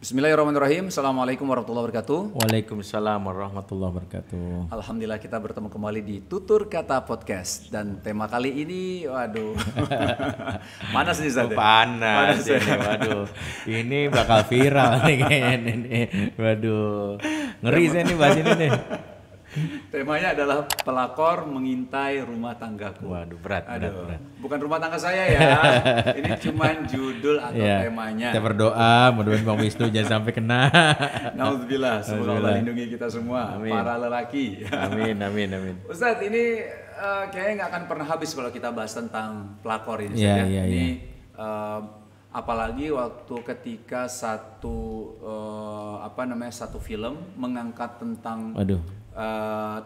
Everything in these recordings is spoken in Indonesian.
Bismillahirrahmanirrahim. Assalamualaikum warahmatullahi wabarakatuh. Waalaikumsalam warahmatullahi wabarakatuh. Alhamdulillah kita bertemu kembali di Tutur Kata Podcast. Dan tema kali ini, waduh, panas nih Zat. Panas ini, waduh. Ini bakal viral nih kayaknya nih. Waduh, ngeri saya nih bahas ini nih. Temanya adalah pelakor mengintai rumah tanggaku. Waduh, berat. Bukan rumah tangga saya ya. Ini cuma judul atau temanya. Kita berdoa, mudah-mudahan Bang Wisnu jangan sampai kena. Nauzubillah, semoga Allah lindungi kita semua, amin. Para lelaki. Amin. Ustadz, ini kayaknya nggak akan pernah habis kalau kita bahas tentang pelakor ini. Apalagi waktu ketika satu film mengangkat tentang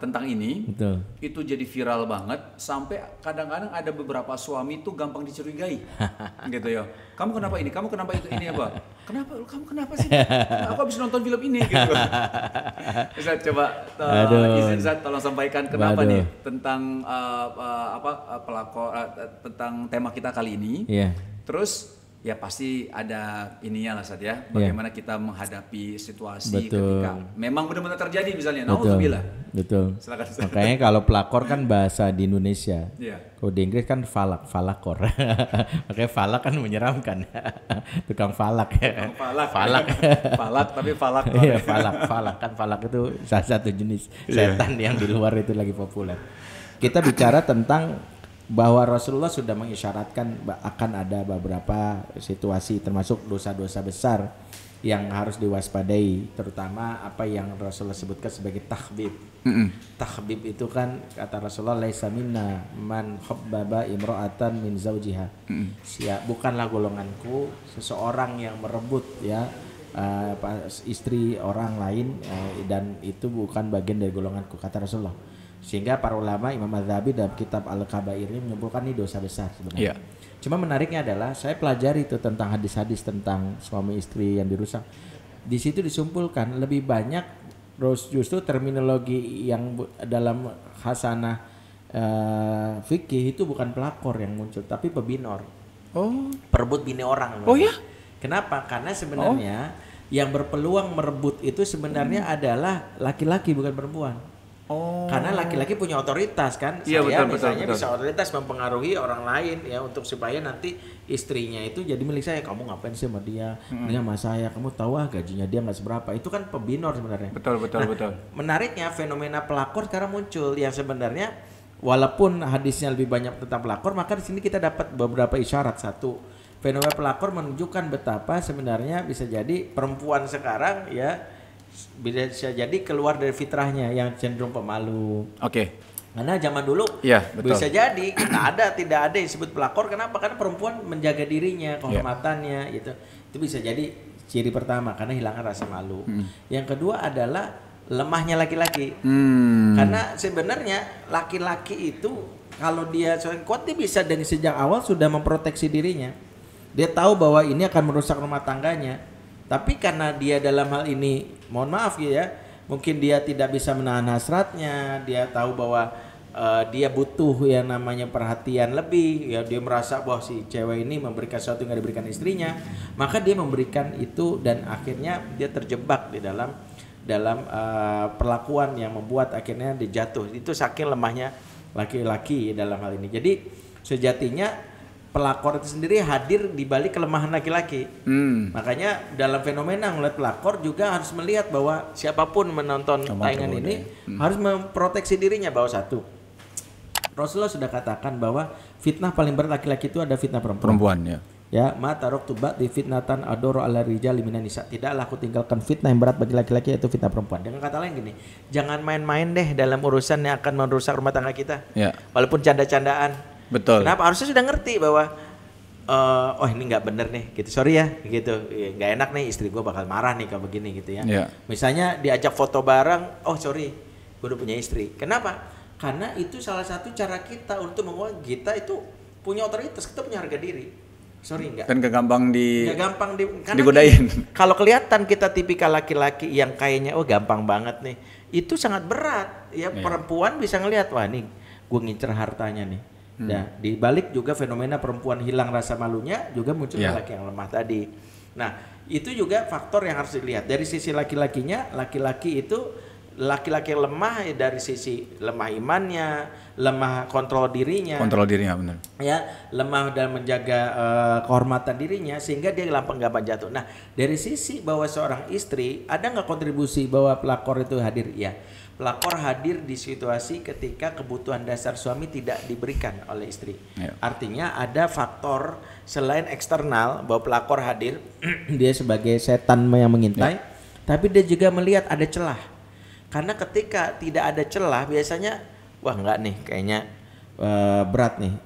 tentang ini, betul. Itu jadi viral banget sampai kadang-kadang ada beberapa suami itu gampang dicurigai, gitu ya. Kamu kenapa ini? Kamu kenapa itu ini apa? Kamu kenapa sih? Aku habis nonton film ini, gitu. Ustaz, coba izin Ustaz, tolong sampaikan kenapa nih tentang pelakor tentang tema kita kali ini. Yeah. Terus ya pasti ada ininya lah Ustaz ya, bagaimana kita menghadapi situasi ketika memang benar-benar terjadi misalnya. Nauzubillah. Betul. Silakan. Makanya kalau pelakor kan bahasa di Indonesia. Kalau di Inggris kan falakor. Makanya falak kan menyeramkan. Tukang falak. Falak tapi falak. Iya, falak kan falak itu salah satu jenis setan yang di luar itu lagi populer. Kita bicara tentang bahwa Rasulullah sudah mengisyaratkan akan ada beberapa situasi termasuk dosa-dosa besar yang harus diwaspadai, terutama apa yang Rasulullah sebutkan sebagai takhbib. Takhbib itu kan kata Rasulullah laisa minna man khabbaba imra'atan min zawjiha. Bukanlah golonganku seseorang yang merebut istri orang lain dan itu bukan bagian dari golonganku kata Rasulullah. Sehingga para ulama Imam Adz-Dzahabi dalam kitab Al-Kabair ini menyimpulkan ini dosa besar sebenarnya. Cuma menariknya adalah saya pelajari itu tentang hadis-hadis tentang suami istri yang dirusak. Di situ disimpulkan lebih banyak justru terminologi yang dalam khasanah fikih itu bukan pelakor yang muncul tapi pebinor. Perebut bini orang. Kenapa? Karena sebenarnya yang berpeluang merebut itu sebenarnya adalah laki-laki bukan perempuan. Karena laki-laki punya otoritas kan, betul. Bisa otoritas mempengaruhi orang lain ya untuk supaya nanti istrinya itu jadi milik saya. Kamu ngapain sih sama dia? Dia sama saya. Kamu tahu gajinya dia nggak seberapa. Itu kan pebinor sebenarnya. Betul. Menariknya fenomena pelakor sekarang muncul yang sebenarnya walaupun hadisnya lebih banyak tentang pelakor, maka di sini kita dapat beberapa isyarat. Satu, fenomena pelakor menunjukkan betapa sebenarnya bisa jadi perempuan sekarang bisa jadi keluar dari fitrahnya yang cenderung pemalu. Karena zaman dulu bisa jadi tidak ada yang disebut pelakor. Kenapa? Karena perempuan menjaga dirinya, kehormatannya gitu. Itu bisa jadi ciri pertama karena hilangkan rasa malu. Yang kedua adalah lemahnya laki-laki. Karena sebenarnya laki-laki itu kalau dia kuat dia bisa dari sejak awal sudah memproteksi dirinya. Dia tahu bahwa ini akan merusak rumah tangganya. Tapi karena dia dalam hal ini, mohon maaf mungkin dia tidak bisa menahan hasratnya, dia tahu bahwa dia butuh yang namanya perhatian lebih, dia merasa bahwa si cewek ini memberikan sesuatu yang gak diberikan istrinya, maka dia memberikan itu dan akhirnya dia terjebak di dalam perlakuan yang membuat akhirnya dia jatuh. Itu saking lemahnya laki-laki dalam hal ini. Jadi sejatinya pelakor itu sendiri hadir di balik kelemahan laki-laki. Makanya dalam fenomena melihat pelakor juga harus melihat bahwa siapapun menonton tayangan ini harus memproteksi dirinya bahwa satu, Rasulullah sudah katakan bahwa fitnah paling berat laki-laki itu ada fitnah perempuan. Ma taraktu ba'di fitnatan adoro ala rijali minan nisa. Tidaklah aku tinggalkan fitnah yang berat bagi laki-laki yaitu fitnah perempuan. Dengan kata lain gini, jangan main-main deh dalam urusan yang akan merusak rumah tangga kita. Walaupun canda-candaan. Betul. Kenapa? Harusnya sudah ngerti bahwa oh ini nggak bener nih, gitu. Sorry ya, gitu. Nggak enak nih, istri gue bakal marah nih kalau begini gitu ya. Misalnya diajak foto bareng, oh sorry, gue udah punya istri. Kenapa? Karena itu salah satu cara kita untuk menguat kita itu punya otoritas, kita punya harga diri. Sorry enggak. Dan gampang digodain. Kalau kelihatan kita tipikal laki-laki yang kayaknya gampang banget nih, itu sangat berat. Ya perempuan bisa ngelihat, wah nih gue ngincer hartanya nih. Nah, di balik juga fenomena perempuan hilang rasa malunya juga muncul laki yang lemah tadi. Nah, itu juga faktor yang harus dilihat dari sisi laki-lakinya. Laki-laki yang lemah dari sisi lemah imannya, lemah kontrol dirinya. Benar. Ya, lemah dalam menjaga kehormatan dirinya sehingga dia gampang jatuh. Nah, dari sisi bahwa seorang istri ada nggak kontribusi bahwa pelakor itu hadir? Ya, pelakor hadir di situasi ketika kebutuhan dasar suami tidak diberikan oleh istri. Artinya ada faktor selain eksternal bahwa pelakor hadir, dia sebagai setan yang mengintai, tapi dia juga melihat ada celah. Karena ketika tidak ada celah biasanya wah enggak nih kayaknya berat nih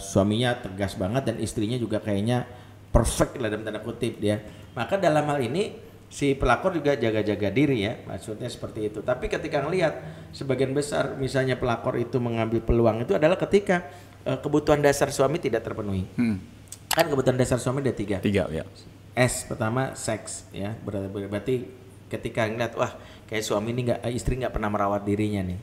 suaminya tegas banget dan istrinya juga kayaknya perfect lah dalam tanda kutip dia. Maka dalam hal ini si pelakor juga jaga-jaga diri ya, maksudnya seperti itu. Tapi ketika ngelihat sebagian besar misalnya pelakor itu mengambil peluang itu adalah ketika kebutuhan dasar suami tidak terpenuhi. Kan kebutuhan dasar suami ada tiga ya. S pertama seks ya, berarti ketika ngeliat wah kayak suami ini istri nggak pernah merawat dirinya nih,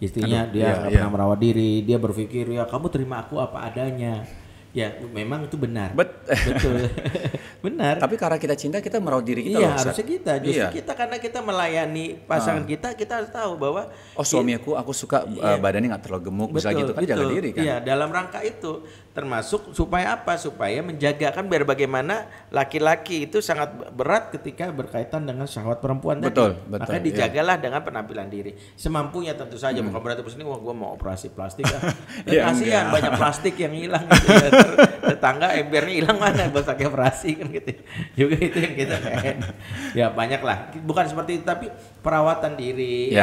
istrinya dia nggak pernah merawat diri, dia berpikir ya kamu terima aku apa adanya. Ya memang itu benar. Betul. Benar. Tapi karena kita cinta kita merawat diri kita. Iya harusnya kita. Justru kita karena kita melayani pasangan kita harus tahu bahwa suami aku suka badannya nggak terlalu gemuk, bisa gitu kan, jaga diri kan. Iya, dalam rangka itu termasuk supaya apa? Supaya menjaga kan biar bagaimana laki-laki itu sangat berat ketika berkaitan dengan syahwat perempuan tadi. Maka dijagalah dengan penampilan diri. Semampunya tentu saja, bukan berarti terus ini gua mau operasi plastik kasihan banyak plastik yang hilang gitu. Tetangga embernya hilang mana buat pakai operasi kan gitu. Juga itu yang kita ya banyak lah. Bukan seperti itu tapi perawatan diri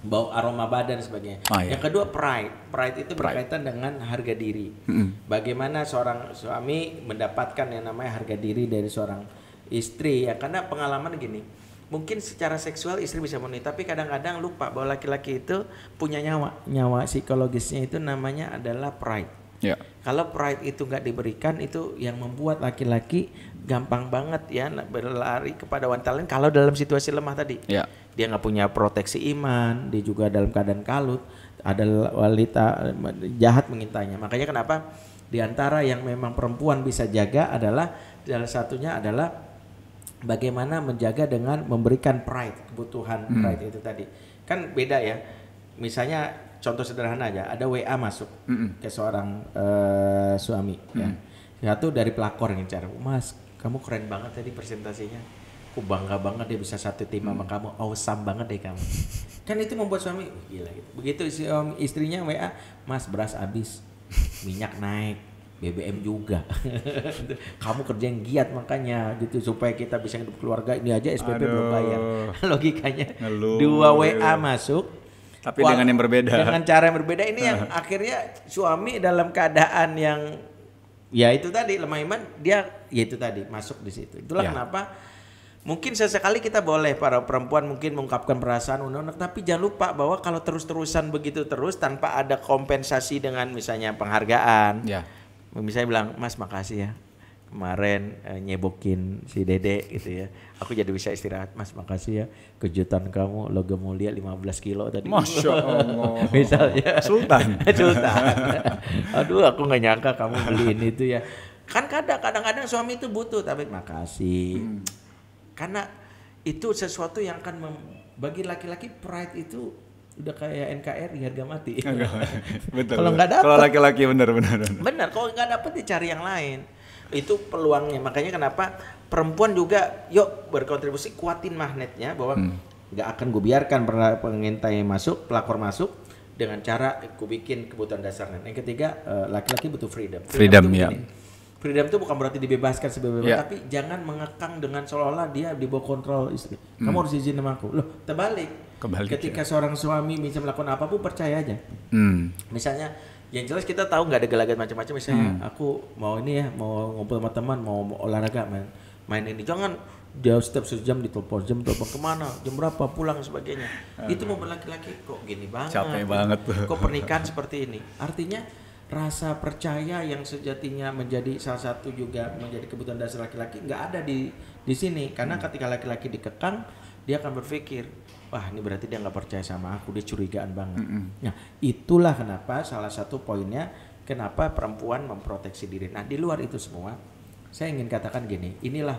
bau aroma badan sebagainya. Yang kedua pride itu berkaitan dengan harga diri. Bagaimana seorang suami mendapatkan yang namanya harga diri dari seorang istri ya, karena pengalaman gini. Mungkin secara seksual istri bisa memenuhi, tapi kadang-kadang lupa bahwa laki-laki itu punya nyawa psikologisnya itu namanya adalah pride. Kalau pride itu nggak diberikan, itu yang membuat laki-laki gampang banget ya berlari kepada wanita lain kalau dalam situasi lemah tadi. Dia nggak punya proteksi iman, dia juga dalam keadaan kalut, ada wanita jahat mengintainya. Makanya kenapa di antara yang memang perempuan bisa jaga adalah salah satunya adalah bagaimana menjaga dengan memberikan pride, kebutuhan pride itu tadi. Kan beda ya. Misalnya contoh sederhana aja, ada WA masuk ke seorang suami ya. Satu dari pelakor yang cara, "Mas, kamu keren banget tadi presentasinya. Aku bangga banget dia bisa satu tim sama kamu. Awesome banget deh kamu." Kan itu membuat suami gila gitu. Begitu istrinya WA, "Mas, beras habis. Minyak naik. BBM juga. Kamu kerja yang giat makanya gitu supaya kita bisa hidup keluarga. Ini aja SPP belum bayar." Logikanya. Dua WA masuk tapi dengan yang berbeda. Dengan cara yang berbeda ini yang akhirnya suami dalam keadaan yang ya itu tadi lemah iman, dia ya itu tadi masuk di situ. Itulah kenapa mungkin sesekali kita boleh para perempuan mungkin mengungkapkan perasaan unek-unek, tapi jangan lupa bahwa kalau terus-terusan begitu terus tanpa ada kompensasi dengan misalnya penghargaan. Misalnya bilang, "Mas makasih ya kemarin nyebokin si Dede gitu ya. Aku jadi bisa istirahat. Mas makasih ya, kejutan kamu logam mulia 15 kilo tadi." Masya Allah. Misalnya Sultan. Aduh aku gak nyangka kamu beliin itu ya. Kan kadang-kadang suami itu butuh, tapi makasih. Karena itu sesuatu yang akan bagi laki-laki pride itu udah kayak NKRI harga mati. Betul. Kalau nggak dapet, kalau laki-laki benar. Kalau nggak dapet dicari yang lain. Itu peluangnya. Makanya kenapa perempuan juga yuk berkontribusi, kuatin magnetnya bahwa nggak akan gue biarkan pengintai masuk, pelakor masuk dengan cara gue bikin kebutuhan dasarnya. Yang ketiga, laki-laki butuh freedom. Freedom itu bukan berarti dibebaskan sebebasnya, tapi jangan mengekang dengan seolah-olah dia di bawah kontrol istri. Kamu harus izin sama aku. Loh, terbalik. Ketika seorang suami bisa melakukan apapun, percaya aja. Misalnya Yang jelas kita tahu nggak ada gelagat macam-macam. Misalnya aku mau ini ya, mau ngumpul sama teman, mau olahraga, main ini. Jangan jauh setiap sejam ditelepon, telepon kemana, jam berapa pulang sebagainya. Itu mau laki-laki kok gini banget. Capek banget tuh. Kok pernikahan seperti ini. Artinya rasa percaya yang sejatinya menjadi salah satu juga menjadi kebutuhan dasar laki-laki nggak ada di sini. Karena ketika laki-laki dikekang, dia akan berpikir, wah ini berarti dia nggak percaya sama aku, dia curigaan banget. Nah itulah kenapa salah satu poinnya kenapa perempuan memproteksi diri. Nah di luar itu semua, saya ingin katakan gini, inilah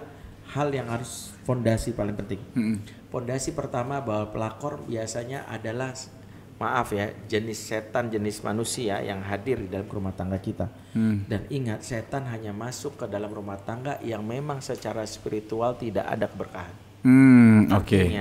hal yang harus fondasi paling penting. Fondasi pertama bahwa pelakor biasanya adalah, maaf ya, jenis setan jenis manusia yang hadir di dalam rumah tangga kita. Dan ingat, setan hanya masuk ke dalam rumah tangga yang memang secara spiritual tidak ada keberkahan. Oke.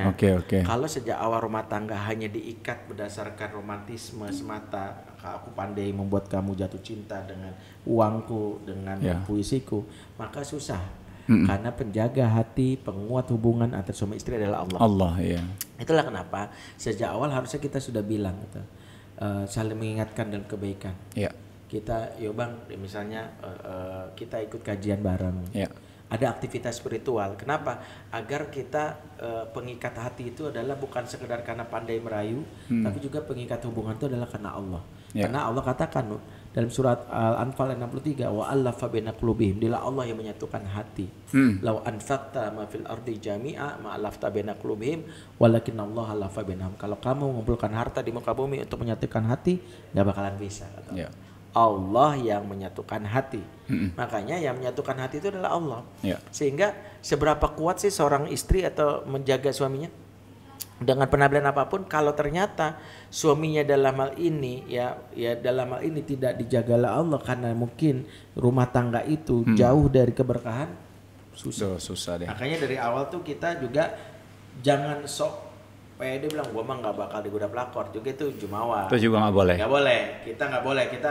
Kalau sejak awal rumah tangga hanya diikat berdasarkan romantisme semata, aku pandai membuat kamu jatuh cinta dengan uangku, dengan puisiku, maka susah. Karena penjaga hati, penguat hubungan antara suami istri adalah Allah. Allah, ya. Itulah kenapa sejak awal harusnya kita sudah bilang gitu, saling mengingatkan dalam kebaikan. Ya. Kita, yo bang, misalnya kita ikut kajian bareng. Ya. Ada aktivitas spiritual. Kenapa? Agar kita pengikat hati itu adalah bukan sekedar karena pandai merayu, tapi juga pengikat hubungan itu adalah karena Allah. Ya. Karena Allah katakan dalam surat Al-Anfal 63, wa allafa baina qulubihim, dialah Allah yang menyatukan hati. Law anfaqta ma fil ardi jami'a ma allafta baina qulubihim walakinnallaha allafa bainahum. Kalau kamu mengumpulkan harta di muka bumi untuk menyatukan hati, enggak bakalan bisa, kata Allah. Allah yang menyatukan hati. Makanya yang menyatukan hati itu adalah Allah. Sehingga seberapa kuat sih seorang istri atau menjaga suaminya dengan penampilan apapun, kalau ternyata suaminya dalam hal ini ya dalam hal ini tidak dijaga oleh Allah karena mungkin rumah tangga itu jauh dari keberkahan, susah deh. Makanya dari awal tuh kita juga jangan sok dia bilang gua mah nggak bakal digoda pelakor, juga itu jumawa. Itu juga nggak boleh. Nggak boleh. Kita nggak boleh. Kita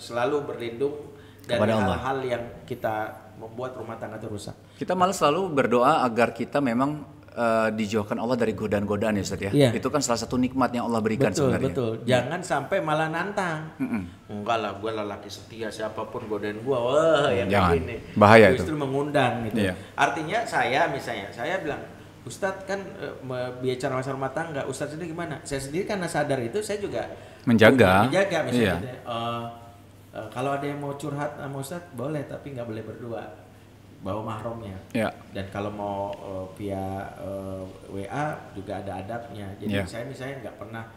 selalu berlindung dari hal-hal yang kita membuat rumah tangga itu rusak. Kita malah selalu berdoa agar kita memang dijauhkan Allah dari godaan-godaan ya Ustaz ya. Yeah. Itu kan salah satu nikmat yang Allah berikan sebenarnya. Betul. Jangan sampai malah nantang. Enggak lah, gue lelaki setia, siapapun godain gue, wah yang kayak gini. Bahaya justru itu. Mengundang gitu. Yeah. Artinya saya bilang, Ustadz kan bicara masalah rumah tangga, Ustadz sendiri gimana? Saya sendiri karena sadar itu, saya juga menjaga misalnya. Kalau ada yang mau curhat sama Ustadz boleh, tapi nggak boleh berdua, bawa mahramnya. Dan kalau mau via WA juga ada adabnya. Jadi saya misalnya nggak pernah,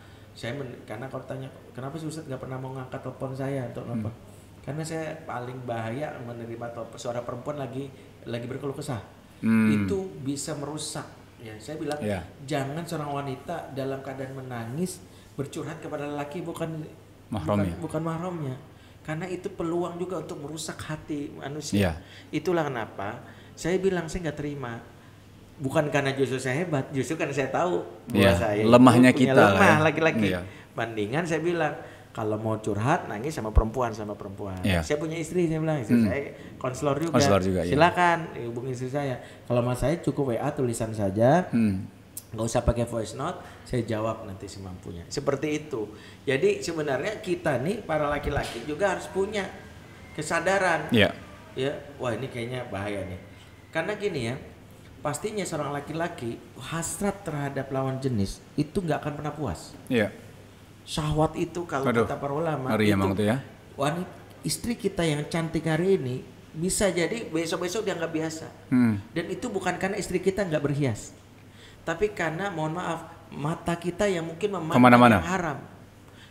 karena kalau tanya kenapa sih Ustadz nggak pernah mau ngangkat telepon saya untuk apa? Karena saya paling bahaya menerima suara perempuan lagi berkeluh kesah. Itu bisa merusak. Ya, saya bilang jangan seorang wanita dalam keadaan menangis bercurhat kepada lelaki bukan mahramnya. Karena itu peluang juga untuk merusak hati manusia. Itulah kenapa saya bilang saya nggak terima. Bukan karena justru saya hebat, justru karena saya tahu bahwa saya lemahnya kita lemah laki-laki. Bandingan saya bilang kalau mau curhat nangis sama perempuan. Saya punya istri, saya bilang istri saya konselor juga. Silakan hubungi istri saya. Kalau mas saya cukup WA tulisan saja. Nggak usah pakai voice note, saya jawab nanti semampunya. Seperti itu. Jadi sebenarnya kita nih para laki-laki juga harus punya kesadaran. Wah ini kayaknya bahaya nih. Karena gini ya, pastinya seorang laki-laki hasrat terhadap lawan jenis itu nggak akan pernah puas. Syahwat itu kalau kata para ulama itu wanita istri kita yang cantik hari ini bisa jadi besok-besok dia nggak biasa. Dan itu bukan karena istri kita nggak berhias, tapi karena mohon maaf mata kita yang mungkin memandang yang haram.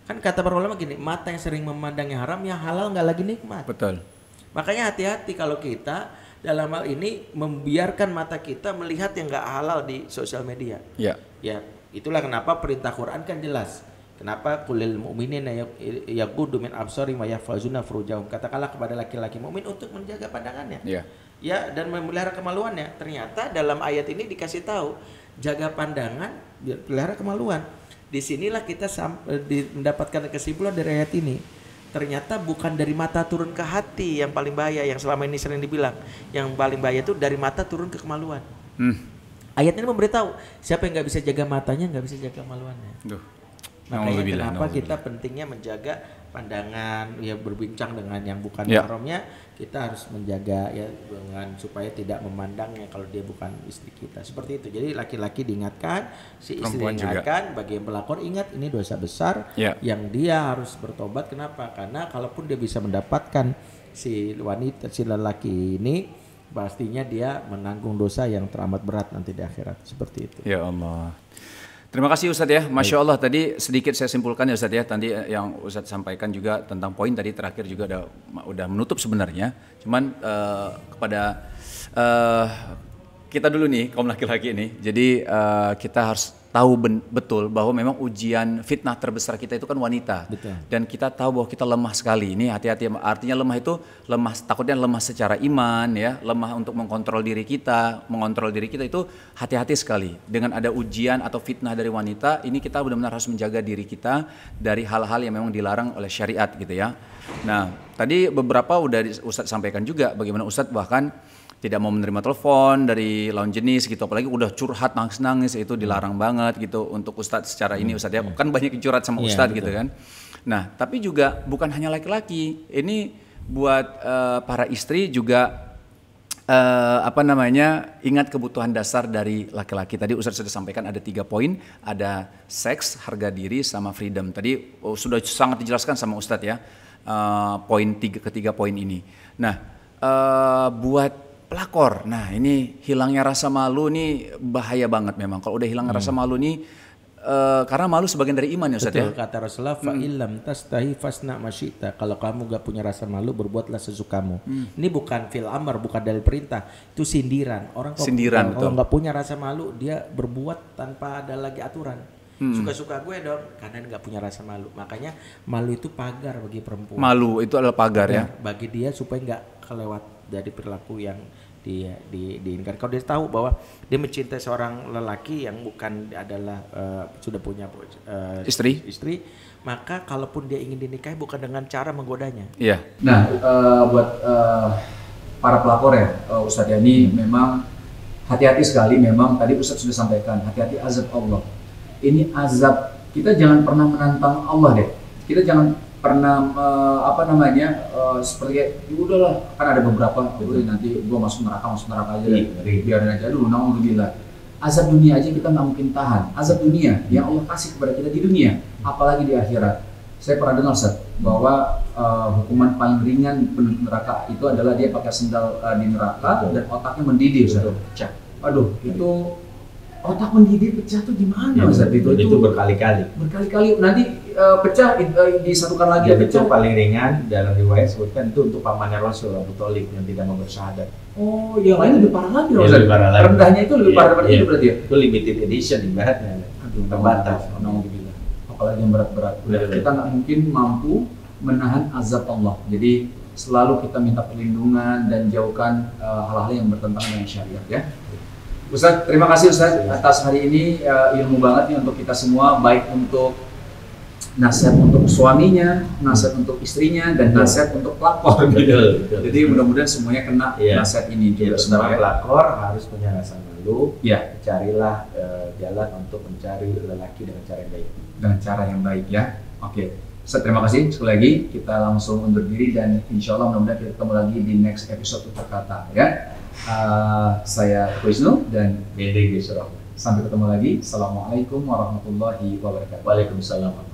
Kan kata para ulama gini, mata yang sering memandang yang haram, yang halal nggak lagi nikmat. Betul. Makanya hati-hati kalau kita dalam hal ini membiarkan mata kita melihat yang nggak halal di sosial media. Ya itulah kenapa perintah Quran kan jelas. Kenapa kulil mu'minina yaghuddu min absarihim wa yahfazuna furujahum. Katakanlah kepada laki-laki mukmin untuk menjaga pandangannya. Dan memelihara kemaluannya. Ternyata dalam ayat ini dikasih tahu jaga pandangan, pelihara kemaluan. Disinilah kita mendapatkan kesimpulan dari ayat ini. Ternyata bukan dari mata turun ke hati yang paling bahaya, yang selama ini sering dibilang. Yang paling bahaya itu dari mata turun ke kemaluan. Ayat ini memberitahu siapa yang nggak bisa jaga matanya nggak bisa jaga kemaluannya. Makanya kenapa kita pentingnya menjaga pandangan, ya berbincang dengan yang bukan mahramnya, kita harus menjaga ya dengan supaya tidak memandangnya kalau dia bukan istri kita. Seperti itu. Jadi laki-laki diingatkan, si istri diingatkan, bagi yang pelakor ingat ini dosa besar yang dia harus bertobat. Kenapa? Karena kalaupun dia bisa mendapatkan si wanita, si lelaki ini, pastinya dia menanggung dosa yang teramat berat nanti di akhirat. Seperti itu. Ya Allah. Terima kasih Ustadz ya, Masya Allah. Tadi sedikit saya simpulkan ya Ustadz ya, tadi yang Ustadz sampaikan juga tentang poin tadi terakhir juga udah menutup sebenarnya. Cuman kepada kita dulu nih kaum laki-laki ini, jadi kita harus tahu betul bahwa memang ujian fitnah terbesar kita itu kan wanita. Betul. Dan kita tahu bahwa kita lemah sekali. Ini hati-hati, artinya lemah itu lemah, takutnya lemah secara iman ya, lemah untuk mengontrol diri kita. Mengontrol diri kita itu hati-hati sekali. Dengan ada ujian atau fitnah dari wanita, ini kita benar-benar harus menjaga diri kita dari hal-hal yang memang dilarang oleh syariat gitu ya. Nah, tadi beberapa udah Ustadz sampaikan juga bagaimana Ustadz bahkan tidak mau menerima telepon dari lawan jenis gitu, apalagi udah curhat nangis-nangis, itu dilarang banget gitu untuk Ustadz secara ini Ustadz ya, kan banyak yang curhat sama Ustadz gitu kan. Nah tapi juga bukan hanya laki-laki, ini buat para istri juga ingat kebutuhan dasar dari laki-laki. Tadi Ustadz sudah sampaikan ada 3 poin, ada seks, harga diri, sama freedom. Tadi sudah sangat dijelaskan sama Ustadz ya, ketiga poin ini. Nah buat pelakor, nah ini hilangnya rasa malu nih bahaya banget memang. Kalau udah hilang rasa malu nih, karena malu sebagian dari iman ya Ustaz ya. Kata Rasulullah, fa illam tastahi fasna masyita. Kalau kamu gak punya rasa malu, berbuatlah sesukamu. Ini bukan fil amr, bukan dalil perintah, itu sindiran. Orang kalau nggak punya rasa malu, dia berbuat tanpa ada lagi aturan. Suka-suka gue dong, karena nggak punya rasa malu. Makanya malu itu pagar bagi perempuan. Malu itu adalah pagar ya. Bagi dia supaya nggak kelewat dari perilaku yang dia diinginkan. Kalau dia tahu bahwa dia mencintai seorang lelaki yang bukan adalah sudah punya istri, maka kalaupun dia ingin dinikahi bukan dengan cara menggodanya. Iya. Nah, buat para pelakor ya, Ustadz Yani, memang hati-hati sekali. Memang tadi Ustadz sudah sampaikan, hati-hati azab Allah. Ini azab, kita jangan pernah menantang Allah deh. Kita jangan pernah seperti udahlah, kan ada beberapa nanti gua masuk neraka aja deh, biarin aja dulu, naudzubillah. Azab dunia aja kita nggak mungkin tahan. Azab dunia yang Allah kasih kepada kita di dunia, apalagi di akhirat. Saya pernah dengar Ustaz bahwa hukuman paling ringan penduduk neraka itu adalah dia pakai sendal di neraka dan otaknya mendidih Ustaz. Pecah. Aduh, itu otak mendidih pecah tuh gimana Ustaz? Itu berkali-kali. Berkali-kali nanti pecah, disatukan lagi ya, pecah. Itu paling ringan dalam riwayat sebutkan itu untuk pamannya Rasul Abu Thalib yang tidak mau bersyahadat. Oh, yang lain lebih parah lagi Ustaz. Lebih parah lagi. Rendahnya itu lebih parah daripada itu berarti ya? Itu limited edition ibaratnya. Aduh, terbatas. Alhamdulillah. Apalagi yang berat-berat. Kita nggak mungkin mampu menahan azab Allah. Jadi selalu kita minta perlindungan dan jauhkan hal-hal yang bertentangan dengan syariat ya. Ustaz, terima kasih Ustaz atas hari ini, ilmu banget nih untuk kita semua, baik untuk nasihat untuk suaminya, nasihat untuk istrinya, dan nasihat untuk pelakor. Jadi mudah-mudahan semuanya kena nasihat ini juga. Setelah pelakor harus punya rasa malu, carilah jalan untuk mencari lelaki dengan cara yang baik. Dengan cara yang baik ya. Oke. Ustaz, terima kasih sekali lagi. Kita langsung undur diri dan insya Allah mudah-mudahan kita ketemu lagi di next episode Tutur Kata ya. Saya Wisnu dan Dede Gisro. Sampai ketemu lagi. Assalamualaikum warahmatullahi wabarakatuh. Waalaikumsalam.